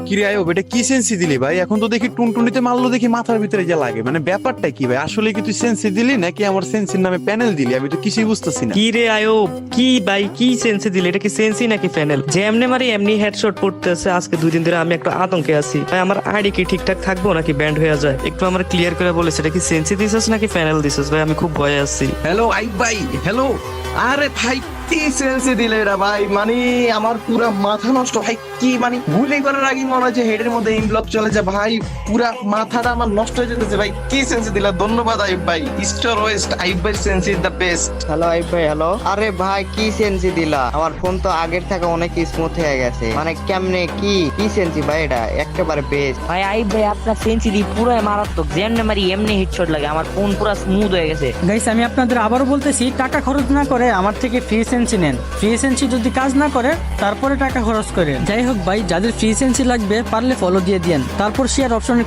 কিরে আয়ব, এটা কি সেন্সি দিলি ভাই? এখন তো দেখি টুনটুনিতে মারলো দেখি মাথার ভিতরে যে লাগে, মানে ব্যাপারটা কি ভাই? আসলে কি তুই সেন্সি দিলি নাকি আমার সেন্সির নামে প্যানেল দিলি? আমি তো কিছুই বুঝতেছি না। কি রে আয়ব, কি ভাই, কি সেন্সি দিলে? এটা কি সেন্সি নাকি প্যানেল? যে এমনি মারি এমনি হেডশট পড়তেছে। আজকে 2 দিন ধরে আমি একটা আতঙ্কে আছি ভাই। আমার আইডি কি ঠিকঠাক থাকবো নাকি ব্যান্ড হয়ে যায়? একটু আমার ক্লিয়ার করে বলিস, এটা কি সেন্সি দিছিস নাকি প্যানেল দিছিস ভাই? আমি খুব ভয়ে আছি। হ্যালো আইব ভাই, হ্যালো। আরে ভাই, কি সেন্সে দিলে এরা ভাই? মানে আমার পুরা মাথা নষ্ট ভাই। কি মানে গুলি করার আগে মনে হচ্ছে হেডের মধ্যে ইনব্লক চলে যায় ভাই। পুরা মাথাটা আমার নষ্ট হয়ে যেতেছে ভাই। কি সেন্সে দিলা? ধন্যবাদ আইব ভাই। স্টার ওয়েস্ট আইব ভাই, sense is the best. Hello আইব ভাই, হ্যালো। আরে ভাই, কি সেন্সি দিলা? আমার ফোন তো আগের থেকে অনেক স্মুথ হয়ে গেছে। মানে কেমনে কি কি সেন্সি ভাই? এটা একেবারে বেস্ট। ভাই আইব ভাই, আপনার সেঞ্চুরি পুরো মারাত্মক। যেমনে মারি এমনি হেডশট লাগে। আমার ফোন পুরো স্মুথ হয়ে গেছে। গাইস, আমি আপনাদের আবারও বলতেছি, টাকা খরচ না করে আমার থেকে ফ্রি সেন্সি নেন। ফ্রি সেন্সি যদি কাজ না করে তারপরে টাকা খরচ করেন। যাই হোক ভাই, যাদের ফ্রি সেন্সি লাগবে পারলে ফলো দিয়ে দিয়েন, তারপর শেয়ার অপশনে